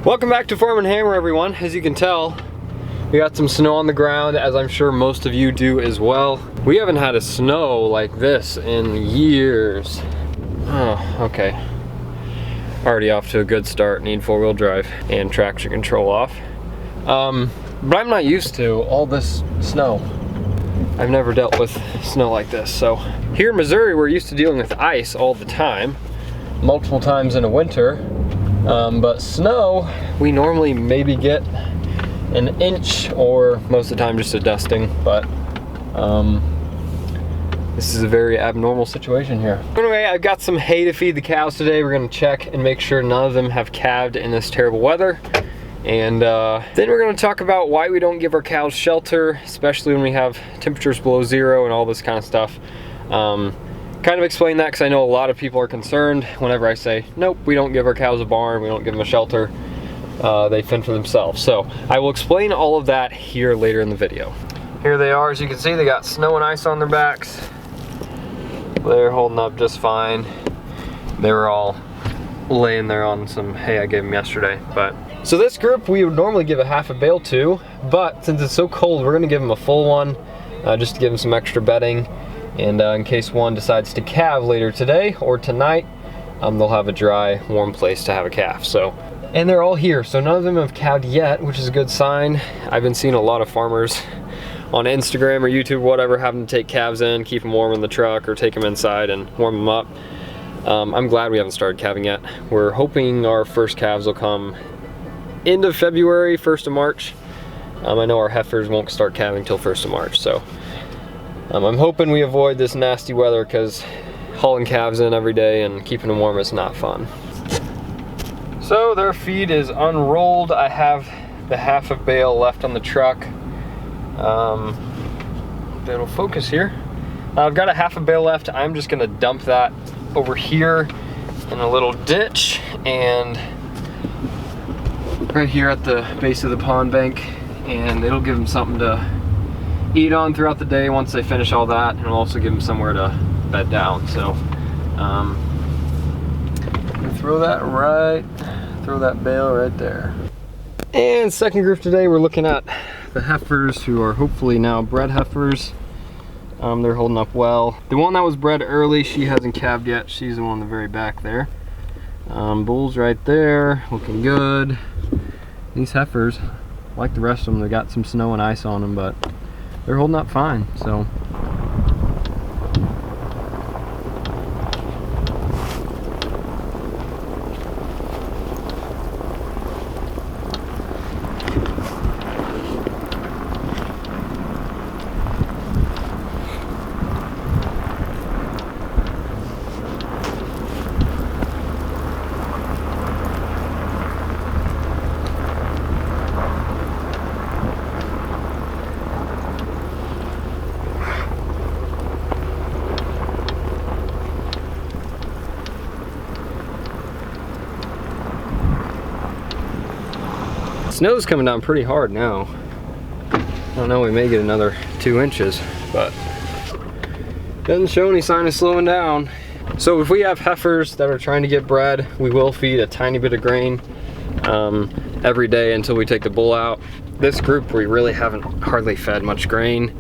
Welcome back to Farm and Hammer, everyone. As you can tell, we got some snow on the ground, as I'm sure most of you do as well. We haven't had a snow like this in years. Oh, okay. Already off to a good start. Need four-wheel drive and traction control off. But I'm not used to all this snow. I've never dealt with snow like this. So here in Missouri, we're used to dealing with ice all the time, multiple times in a winter. But snow, we normally maybe get an inch or most of the time just a dusting, but this is a very abnormal situation here. Anyway, I've got some hay to feed the cows today. We're gonna check and make sure none of them have calved in this terrible weather. And then we're gonna talk about why we don't give our cows shelter, especially when we have temperatures below zero and all this kind of stuff. Kind of explain that because I know a lot of people are concerned whenever I say, nope, we don't give our cows a barn, we don't give them a shelter, they fend for themselves. So I will explain all of that here later in the video. Here they are. As you can see, they got snow and ice on their backs. They're holding up just fine. They were all laying there on some hay I gave them yesterday. So this group we would normally give a half a bale to, but since it's so cold, we're gonna give them a full one, just to give them some extra bedding. And in case one decides to calve later today or tonight, they'll have a dry, warm place to have a calf. So, and they're all here, so none of them have calved yet, which is a good sign. I've been seeing a lot of farmers on Instagram or YouTube, whatever, having to take calves in, keep them warm in the truck, or take them inside and warm them up. I'm glad we haven't started calving yet. We're hoping our first calves will come end of February, 1st of March. I know our heifers won't start calving till 1st of March, so. I'm hoping we avoid this nasty weather because hauling calves in every day and keeping them warm is not fun. So their feed is unrolled. I have the half a bale left on the truck. It'll focus here. I've got a half a bale left. I'm just gonna dump that over here in a little ditch and right here at the base of the pond bank, and it'll give them something to eat on throughout the day once they finish all that, and it'll also give them somewhere to bed down. So throw that bale right there. And second group today, we're looking at the heifers, who are hopefully now bred heifers. They're holding up well. The one that was bred early, she hasn't calved yet. She's the one in the very back there. Bulls right there, looking good. These heifers, like the rest of them, they got some snow and ice on them, but they're holding up fine, so. Snow's coming down pretty hard now. I don't know, we may get another 2 inches, but doesn't show any sign of slowing down. So if we have heifers that are trying to get bred, we will feed a tiny bit of grain every day until we take the bull out. This group, we really haven't hardly fed much grain,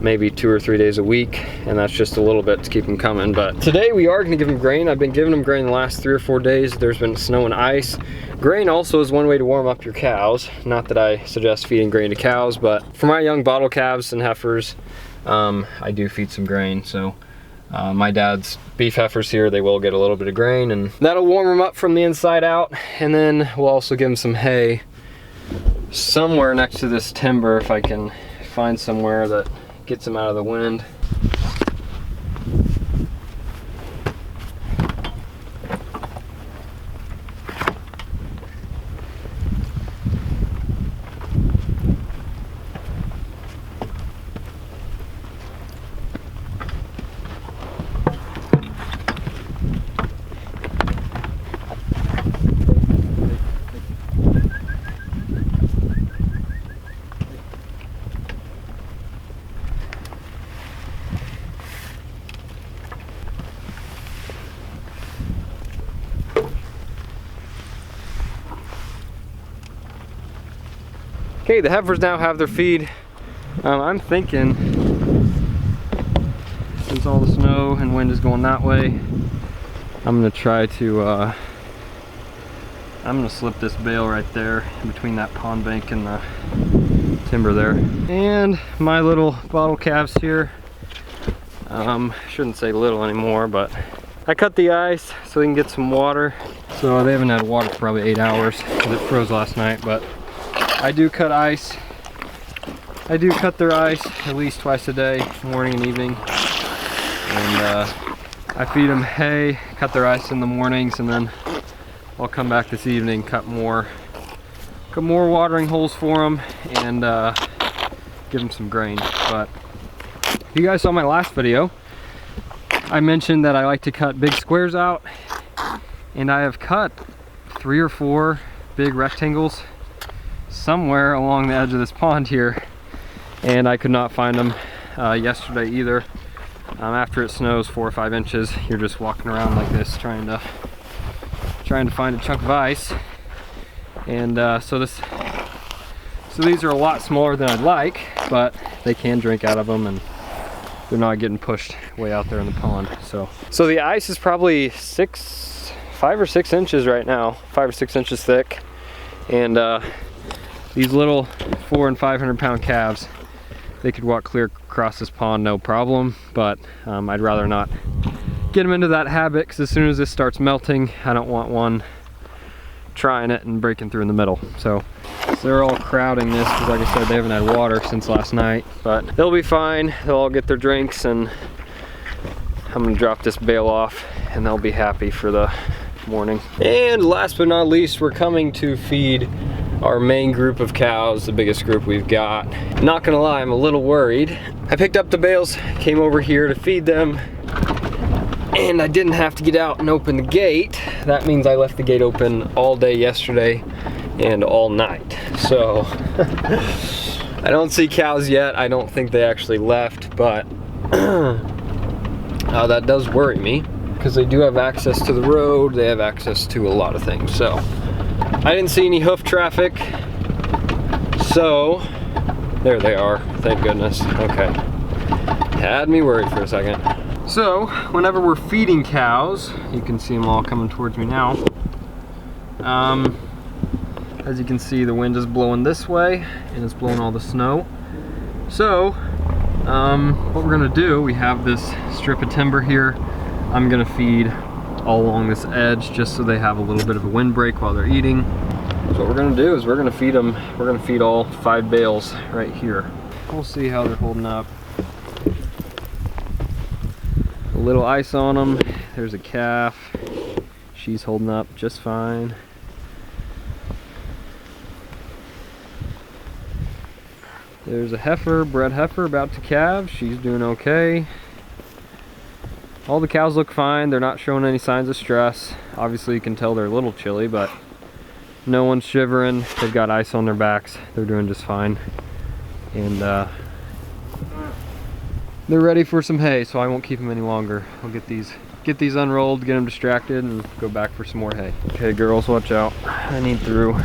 maybe 2 or 3 days a week, and that's just a little bit to keep them coming. But today we are gonna give them grain. I've been giving them grain the last 3 or 4 days. There's been snow and ice. Grain also is one way to warm up your cows. Not that I suggest feeding grain to cows, but for my young bottle calves and heifers, I do feed some grain. So my dad's beef heifers here, they will get a little bit of grain, and that'll warm them up from the inside out. And then we'll also give them some hay somewhere next to this timber, if I can find somewhere that gets them out of the wind. Okay, the heifers now have their feed. I'm thinking, since all the snow and wind is going that way, I'm gonna try to, I'm gonna slip this bale right there in between that pond bank and the timber there. And my little bottle calves here, shouldn't say little anymore, but I cut the ice so they can get some water. So they haven't had water for probably 8 hours because it froze last night, but I do cut ice. I do cut their ice at least twice a day, morning and evening. And I feed them hay, cut their ice in the mornings, and then I'll come back this evening, cut more watering holes for them, and give them some grain. But if you guys saw my last video, I mentioned that I like to cut big squares out, and I have cut 3 or 4 big rectangles somewhere along the edge of this pond here, and I could not find them yesterday either. After it snows 4 or 5 inches, you're just walking around like this trying to find a chunk of ice. And so these are a lot smaller than I'd like, but they can drink out of them and they're not getting pushed way out there in the pond. So the ice is probably 5 or 6 inches right now, 5 or 6 inches thick. And these little 400 and 500 pound calves, they could walk clear across this pond no problem, but I'd rather not get them into that habit, because as soon as this starts melting, I don't want one trying it and breaking through in the middle. So they're all crowding this because, like I said, they haven't had water since last night, but they'll be fine. They'll all get their drinks, and I'm gonna drop this bale off and they'll be happy for the morning. And last but not least, we're coming to feed our main group of cows, the biggest group we've got. Not gonna lie, I'm a little worried. I picked up the bales, came over here to feed them, and I didn't have to get out and open the gate. That means I left the gate open all day yesterday and all night. So I don't see cows yet. I don't think they actually left, but that does worry me, because they do have access to the road. They have access to a lot of things. So I didn't see any hoof traffic, so there they are, thank goodness. Okay, had me worried for a second. So whenever we're feeding cows, you can see them all coming towards me now. As you can see, the wind is blowing this way and it's blowing all the snow. So what we're gonna do, we have this strip of timber here. I'm gonna feed all along this edge just so they have a little bit of a windbreak while they're eating. So what we're gonna do is we're gonna feed them, we're gonna feed all 5 bales right here. We'll see how they're holding up. A little ice on them. There's a calf. She's holding up just fine. There's a heifer, bred heifer, about to calve. She's doing okay. All the cows look fine. They're not showing any signs of stress. Obviously you can tell they're a little chilly, but no one's shivering. They've got ice on their backs. They're doing just fine. And they're ready for some hay, so I won't keep them any longer. I'll get these unrolled, get them distracted, and go back for some more hay. Okay, girls, watch out. I need through.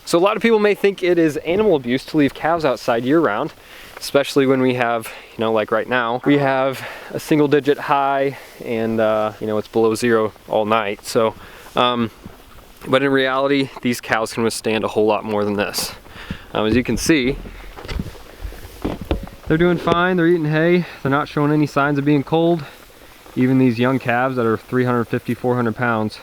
So a lot of people may think it is animal abuse to leave cows outside year-round, especially when we have, you know, like right now, we have a single-digit high and, you know, it's below zero all night. So, but in reality, these cows can withstand a whole lot more than this. As you can see, they're doing fine. They're eating hay. They're not showing any signs of being cold. Even these young calves that are 350, 400 pounds,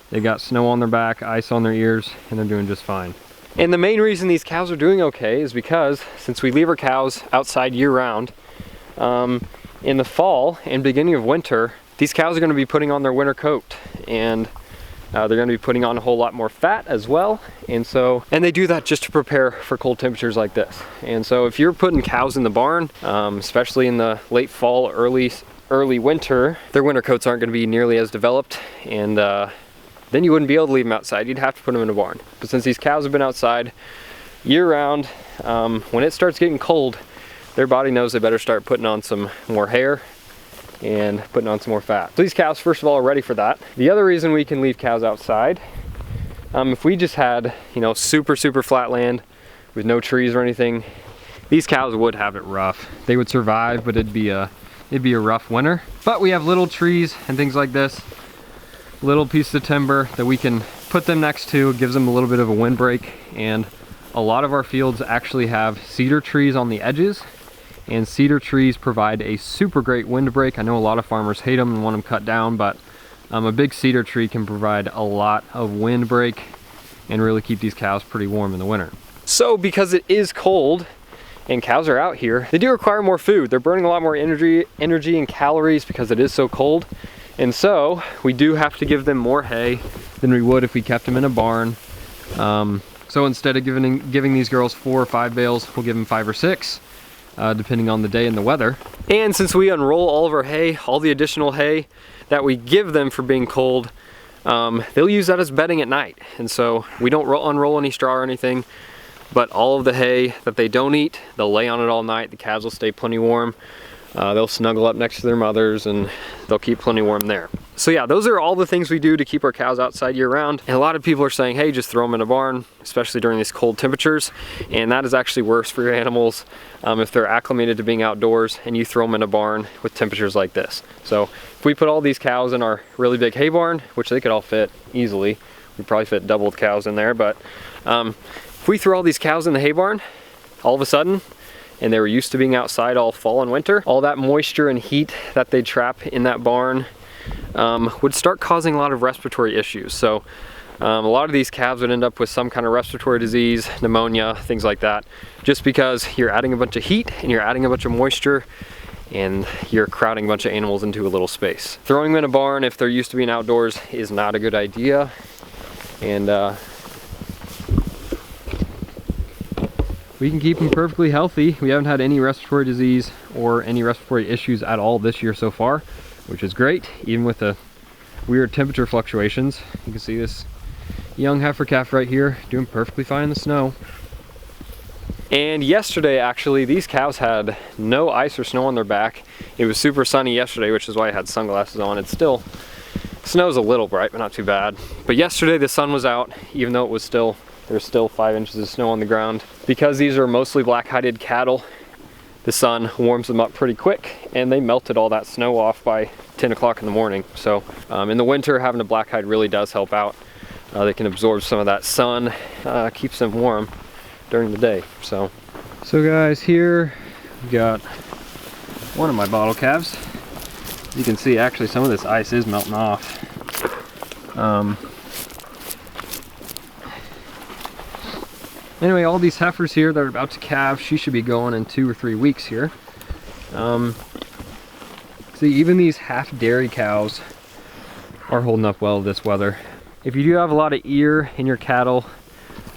they got snow on their back, ice on their ears, and they're doing just fine. And the main reason these cows are doing okay is because since we leave our cows outside year-round, in the fall and beginning of winter, these cows are going to be putting on their winter coat, and they're going to be putting on a whole lot more fat as well. And they do that just to prepare for cold temperatures like this. And so if you're putting cows in the barn, especially in the late fall, early winter, their winter coats aren't going to be nearly as developed, and then you wouldn't be able to leave them outside. You'd have to put them in a barn. But since these cows have been outside year-round, when it starts getting cold, their body knows they better start putting on some more hair and putting on some more fat. So these cows, first of all, are ready for that. The other reason we can leave cows outside, if we just had, you know, super flat land with no trees or anything, these cows would have it rough. They would survive, but it'd be a rough winter. But we have little trees and things like this, little pieces of timber that we can put them next to. It gives them a little bit of a windbreak, and a lot of our fields actually have cedar trees on the edges, and cedar trees provide a super great windbreak. I know a lot of farmers hate them and want them cut down, but a big cedar tree can provide a lot of windbreak and really keep these cows pretty warm in the winter. So because it is cold and cows are out here, they do require more food. They're burning a lot more energy and calories because it is so cold. And so we do have to give them more hay than we would if we kept them in a barn. So instead of giving these girls 4 or 5 bales, we'll give them 5 or 6, depending on the day and the weather. And since we unroll all of our hay, all the additional hay that we give them for being cold, they'll use that as bedding at night. And so we don't unroll any straw or anything, but all of the hay that they don't eat, they'll lay on it all night. The calves will stay plenty warm. They'll snuggle up next to their mothers, and they'll keep plenty warm there. So yeah, those are all the things we do to keep our cows outside year-round. And a lot of people are saying, hey, just throw them in a barn, especially during these cold temperatures. And that is actually worse for your animals if they're acclimated to being outdoors and you throw them in a barn with temperatures like this. So if we put all these cows in our really big hay barn, which they could all fit easily, we'd probably fit double the cows in there, but if we throw all these cows in the hay barn, all of a sudden, and they were used to being outside all fall and winter, all that moisture and heat that they trap in that barn would start causing a lot of respiratory issues. So a lot of these calves would end up with some kind of respiratory disease, pneumonia, things like that, just because you're adding a bunch of heat and you're adding a bunch of moisture and you're crowding a bunch of animals into a little space. Throwing them in a barn if they're used to being outdoors is not a good idea. And we can keep them perfectly healthy. We haven't had any respiratory disease or any respiratory issues at all this year so far, which is great, even with the weird temperature fluctuations. You can see this young heifer calf right here doing perfectly fine in the snow. And yesterday, actually, these cows had no ice or snow on their back. It was super sunny yesterday, which is why I had sunglasses on. It's still, snow's a little bright, but not too bad. But yesterday the sun was out, even though it was still, there's still 5 inches of snow on the ground. Because these are mostly black-hided cattle, the sun warms them up pretty quick, and they melted all that snow off by 10 o'clock in the morning. So in the winter, having a black hide really does help out. They can absorb some of that sun, keeps them warm during the day. So guys, here we got one of my bottle calves. You can see actually some of this ice is melting off. Anyway, all these heifers here that are about to calve, she should be going in 2 or 3 weeks here. See, even these half dairy cows are holding up well this weather. If you do have a lot of ear in your cattle,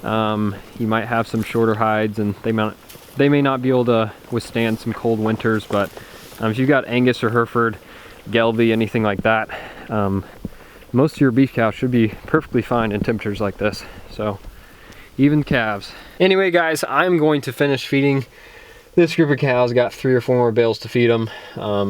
you might have some shorter hides, and they may not be able to withstand some cold winters. But if you've got Angus or Hereford, Gelbvieh, anything like that, most of your beef cows should be perfectly fine in temperatures like this. So even calves. Anyway guys, I'm going to finish feeding This group of cows got 3 or 4 more bales to feed them,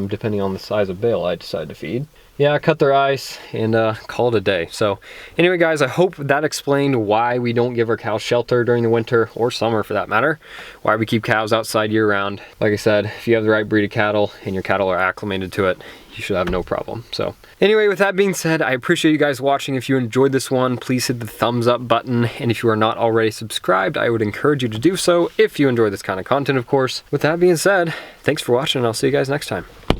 depending on the size of bale I decide to feed. Yeah, cut their ice and call it a day. So anyway, guys, I hope that explained why we don't give our cows shelter during the winter, or summer for that matter, why we keep cows outside year round. Like I said, if you have the right breed of cattle and your cattle are acclimated to it, you should have no problem. So anyway, with that being said, I appreciate you guys watching. If you enjoyed this one, please hit the thumbs up button. And if you are not already subscribed, I would encourage you to do so if you enjoy this kind of content, of course. With that being said, thanks for watching, and I'll see you guys next time.